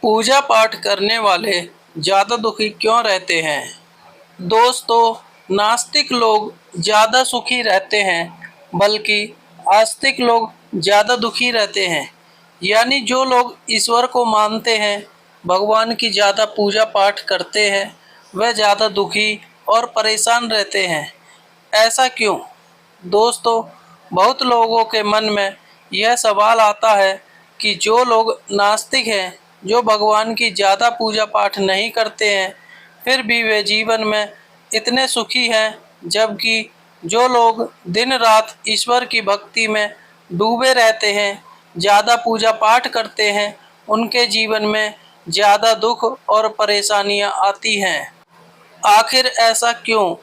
पूजा पाठ करने वाले ज़्यादा दुखी क्यों रहते हैं? दोस्तों, नास्तिक लोग ज़्यादा सुखी रहते हैं, बल्कि आस्तिक लोग ज़्यादा दुखी रहते हैं। यानी जो लोग ईश्वर को मानते हैं, भगवान की ज़्यादा पूजा पाठ करते हैं, वह ज़्यादा दुखी और परेशान रहते हैं। ऐसा क्यों? दोस्तों, बहुत लोगों के मन में यह सवाल आता है कि जो लोग नास्तिक हैं, जो भगवान की ज़्यादा पूजा पाठ नहीं करते हैं, फिर भी वे जीवन में इतने सुखी हैं, जबकि जो लोग दिन रात ईश्वर की भक्ति में डूबे रहते हैं, ज़्यादा पूजा पाठ करते हैं, उनके जीवन में ज़्यादा दुख और परेशानियां आती हैं। आखिर ऐसा क्यों?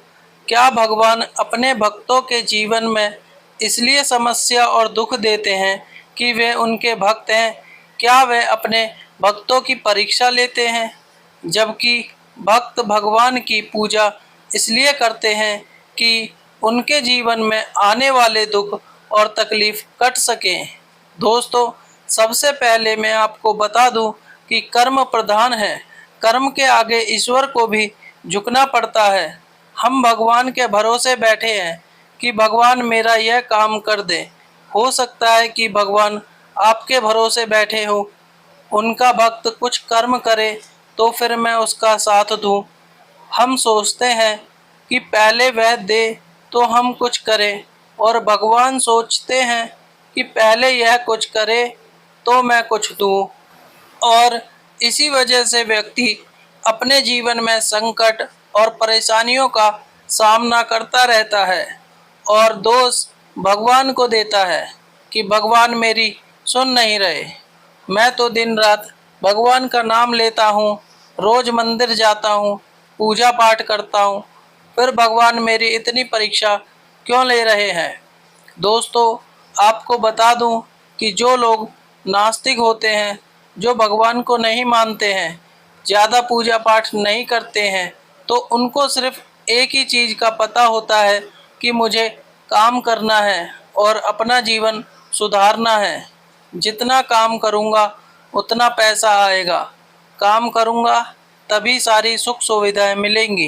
क्या भगवान अपने भक्तों के जीवन में इसलिए समस्या और दुख देते हैं कि वे उनके भक्त हैं? क्या वे अपने भक्तों की परीक्षा लेते हैं? जबकि भक्त भगवान की पूजा इसलिए करते हैं कि उनके जीवन में आने वाले दुख और तकलीफ कट सकें। दोस्तों, सबसे पहले मैं आपको बता दूं कि कर्म प्रधान है। कर्म के आगे ईश्वर को भी झुकना पड़ता है। हम भगवान के भरोसे बैठे हैं कि भगवान मेरा यह काम कर दे। हो सकता है कि भगवान आपके भरोसे बैठे हो, उनका भक्त कुछ कर्म करे तो फिर मैं उसका साथ दूं। हम सोचते हैं कि पहले वह दे तो हम कुछ करें, और भगवान सोचते हैं कि पहले यह कुछ करे तो मैं कुछ दूं। और इसी वजह से व्यक्ति अपने जीवन में संकट और परेशानियों का सामना करता रहता है और दोष भगवान को देता है कि भगवान मेरी सुन नहीं रहे। मैं तो दिन रात भगवान का नाम लेता हूँ, रोज मंदिर जाता हूँ, पूजा पाठ करता हूँ, फिर भगवान मेरी इतनी परीक्षा क्यों ले रहे हैं? दोस्तों, आपको बता दूं कि जो लोग नास्तिक होते हैं, जो भगवान को नहीं मानते हैं, ज़्यादा पूजा पाठ नहीं करते हैं, तो उनको सिर्फ एक ही चीज़ का पता होता है कि मुझे काम करना है और अपना जीवन सुधारना है। जितना काम करूँगा उतना पैसा आएगा, काम करूँगा तभी सारी सुख सुविधाएं मिलेंगी,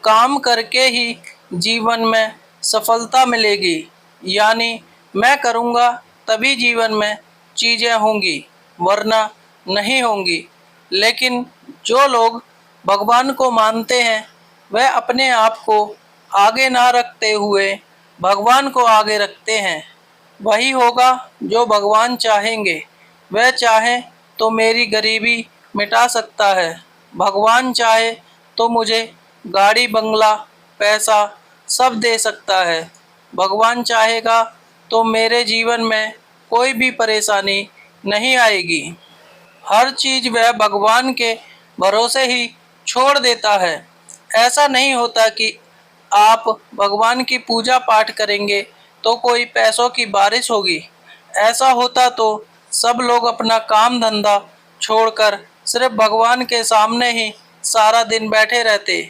काम करके ही जीवन में सफलता मिलेगी। यानी मैं करूँगा तभी जीवन में चीज़ें होंगी, वरना नहीं होंगी। लेकिन जो लोग भगवान को मानते हैं, वह अपने आप को आगे ना रखते हुए भगवान को आगे रखते हैं। वही होगा जो भगवान चाहेंगे। वह चाहे तो मेरी गरीबी मिटा सकता है, भगवान चाहे तो मुझे गाड़ी बंगला पैसा सब दे सकता है। भगवान चाहेगा तो मेरे जीवन में कोई भी परेशानी नहीं आएगी। हर चीज़ वह भगवान के भरोसे ही छोड़ देता है। ऐसा नहीं होता कि आप भगवान की पूजा पाठ करेंगे तो कोई पैसों की बारिश होगी। ऐसा होता तो सब लोग अपना काम धंधा छोड़कर सिर्फ भगवान के सामने ही सारा दिन बैठे रहते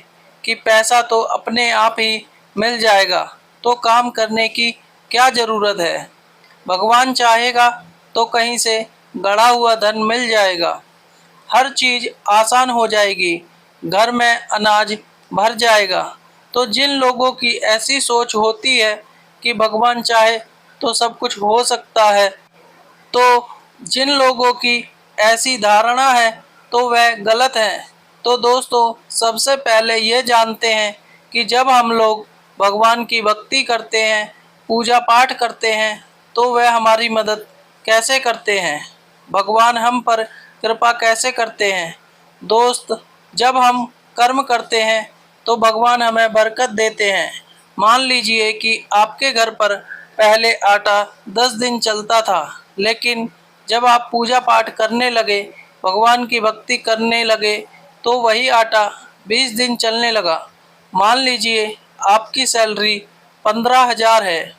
कि पैसा तो अपने आप ही मिल जाएगा, तो काम करने की क्या ज़रूरत है। भगवान चाहेगा तो कहीं से गड़ा हुआ धन मिल जाएगा, हर चीज़ आसान हो जाएगी, घर में अनाज भर जाएगा। तो जिन लोगों की ऐसी सोच होती है कि भगवान चाहे तो सब कुछ हो सकता है, तो जिन लोगों की ऐसी धारणा है तो वह गलत है। तो दोस्तों, सबसे पहले ये जानते हैं कि जब हम लोग भगवान की भक्ति करते हैं, पूजा पाठ करते हैं, तो वह हमारी मदद कैसे करते हैं, भगवान हम पर कृपा कैसे करते हैं। दोस्त, जब हम कर्म करते हैं तो भगवान हमें बरकत देते हैं। मान लीजिए कि आपके घर पर पहले आटा 10 दिन चलता था, लेकिन जब आप पूजा पाठ करने लगे, भगवान की भक्ति करने लगे, तो वही आटा 20 दिन चलने लगा। मान लीजिए आपकी सैलरी 15,000 है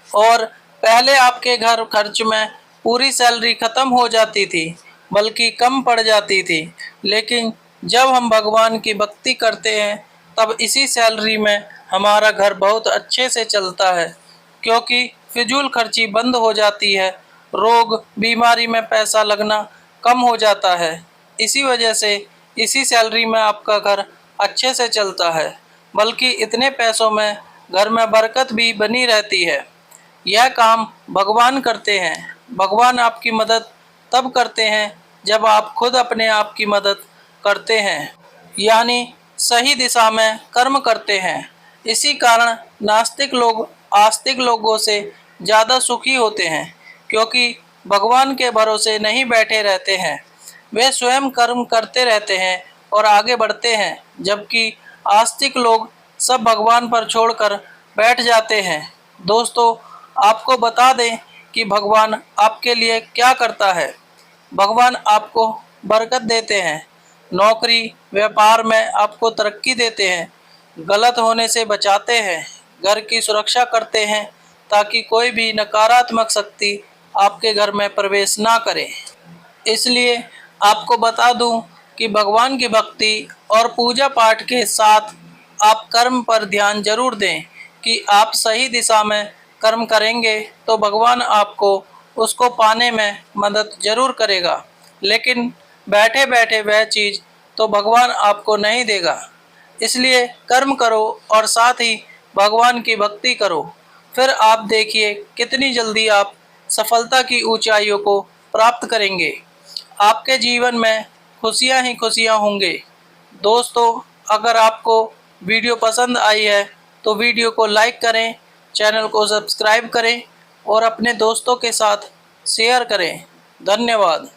और पहले आपके घर खर्च में पूरी सैलरी ख़त्म हो जाती थी, बल्कि कम पड़ जाती थी। लेकिन जब हम भगवान की भक्ति करते हैं, तब इसी सैलरी में हमारा घर बहुत अच्छे से चलता है, क्योंकि फिजूल खर्ची बंद हो जाती है, रोग बीमारी में पैसा लगना कम हो जाता है। इसी वजह से इसी सैलरी में आपका घर अच्छे से चलता है, बल्कि इतने पैसों में घर में बरकत भी बनी रहती है। यह काम भगवान करते हैं। भगवान आपकी मदद तब करते हैं जब आप खुद अपने आप की मदद करते हैं, यानी सही दिशा में कर्म करते हैं। इसी कारण नास्तिक लोग आस्तिक लोगों से ज़्यादा सुखी होते हैं, क्योंकि भगवान के भरोसे नहीं बैठे रहते हैं। वे स्वयं कर्म करते रहते हैं और आगे बढ़ते हैं, जबकि आस्तिक लोग सब भगवान पर छोड़कर बैठ जाते हैं। दोस्तों, आपको बता दें कि भगवान आपके लिए क्या करता है। भगवान आपको बरकत देते हैं, नौकरी व्यापार में आपको तरक्की देते हैं, गलत होने से बचाते हैं, घर की सुरक्षा करते हैं ताकि कोई भी नकारात्मक शक्ति आपके घर में प्रवेश ना करे। इसलिए आपको बता दूं कि भगवान की भक्ति और पूजा पाठ के साथ आप कर्म पर ध्यान जरूर दें कि आप सही दिशा में कर्म करेंगे तो भगवान आपको उसको पाने में मदद जरूर करेगा। लेकिन बैठे बैठे वह चीज़ तो भगवान आपको नहीं देगा। इसलिए कर्म करो और साथ ही भगवान की भक्ति करो, फिर आप देखिए कितनी जल्दी आप सफलता की ऊंचाइयों को प्राप्त करेंगे। आपके जीवन में खुशियां ही खुशियां होंगे। दोस्तों, अगर आपको वीडियो पसंद आई है तो वीडियो को लाइक करें, चैनल को सब्सक्राइब करें और अपने दोस्तों के साथ शेयर करें। धन्यवाद।